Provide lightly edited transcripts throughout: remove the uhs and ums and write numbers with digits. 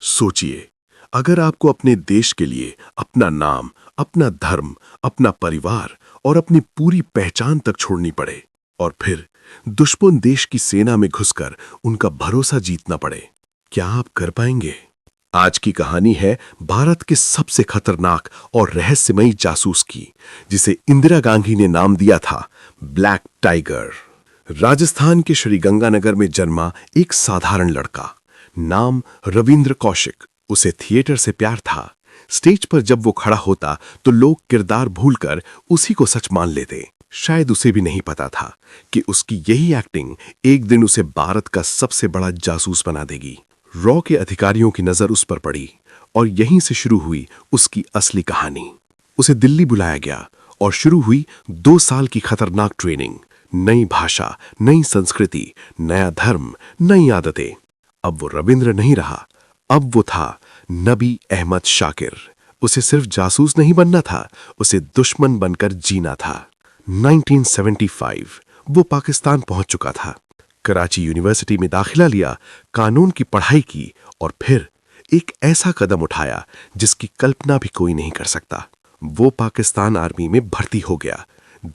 सोचिए, अगर आपको अपने देश के लिए अपना नाम, अपना धर्म, अपना परिवार और अपनी पूरी पहचान तक छोड़नी पड़े और फिर दुश्मन देश की सेना में घुसकर उनका भरोसा जीतना पड़े, क्या आप कर पाएंगे? आज की कहानी है भारत के सबसे खतरनाक और रहस्यमयी जासूस की, जिसे इंदिरा गांधी ने नाम दिया था ब्लैक टाइगर। राजस्थान के श्रीगंगानगर में जन्मा एक साधारण लड़का, नाम रविंद्र कौशिक। उसे थिएटर से प्यार था। स्टेज पर जब वो खड़ा होता तो लोग किरदार भूलकर उसी को सच मान लेते। शायद उसे भी नहीं पता था कि उसकी यही एक्टिंग एक दिन उसे भारत का सबसे बड़ा जासूस बना देगी। रॉ के अधिकारियों की नजर उस पर पड़ी और यहीं से शुरू हुई उसकी असली कहानी। उसे दिल्ली बुलाया गया और शुरू हुई 2 साल की खतरनाक ट्रेनिंग। नई भाषा, नई संस्कृति, नया धर्म, नई आदतें। अब वो रविंद्र नहीं रहा, अब वो था नबी अहमद शाकिर। उसे सिर्फ जासूस नहीं बनना था, उसे दुश्मन बनकर जीना था। 1975 वो पाकिस्तान पहुंच चुका था। कराची यूनिवर्सिटी में दाखिला लिया, कानून की पढ़ाई की और फिर एक ऐसा कदम उठाया जिसकी कल्पना भी कोई नहीं कर सकता। वो पाकिस्तान आर्मी में भर्ती हो गया।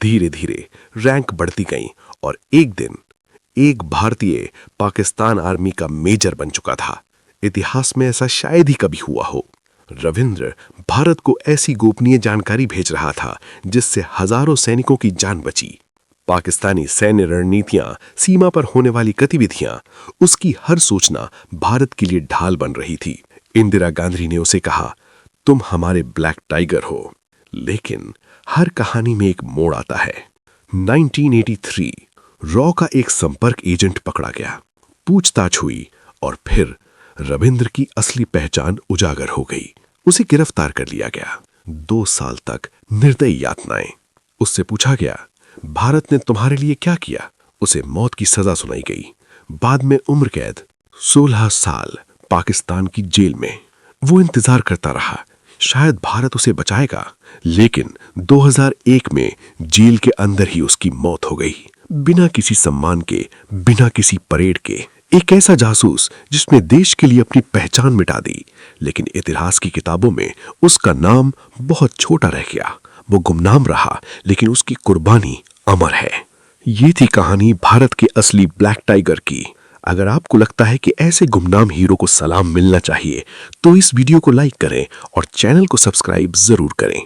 धीरे धीरे रैंक बढ़ती गई और एक दिन एक भारतीय पाकिस्तान आर्मी का मेजर बन चुका था। इतिहास में ऐसा शायद ही कभी हुआ हो। रविंद्र भारत को ऐसी गोपनीय जानकारी भेज रहा था जिससे हजारों सैनिकों की जान बची। पाकिस्तानी सैन्य रणनीतियां, सीमा पर होने वाली गतिविधियां, उसकी हर सूचना भारत के लिए ढाल बन रही थी। इंदिरा गांधी ने उसे कहा, तुम हमारे ब्लैक टाइगर हो। लेकिन हर कहानी में एक मोड़ आता है। 1983 रॉ का एक संपर्क एजेंट पकड़ा गया। पूछताछ हुई और फिर रविंद्र की असली पहचान उजागर हो गई। उसे गिरफ्तार कर लिया गया। 2 साल तक निर्दयी यातनाएं। उससे पूछा गया, भारत ने तुम्हारे लिए क्या किया? उसे मौत की सजा सुनाई गई। बाद में उम्र कैद, 16 साल पाकिस्तान की जेल में। वो इंतजार करता रहा, शायद भारत उसे बचाएगा। लेकिन 2001 में जेल के अंदर ही उसकी मौत हो गई, बिना किसी सम्मान के, बिना किसी परेड के। एक ऐसा जासूस जिसने देश के लिए अपनी पहचान मिटा दी, लेकिन इतिहास की किताबों में उसका नाम बहुत छोटा रह गया। वो गुमनाम रहा, लेकिन उसकी कुर्बानी अमर है। ये थी कहानी भारत के असली ब्लैक टाइगर की। अगर आपको लगता है कि ऐसे गुमनाम हीरो को सलाम मिलना चाहिए, तो इस वीडियो को लाइक करें और चैनल को सब्सक्राइब जरूर करें।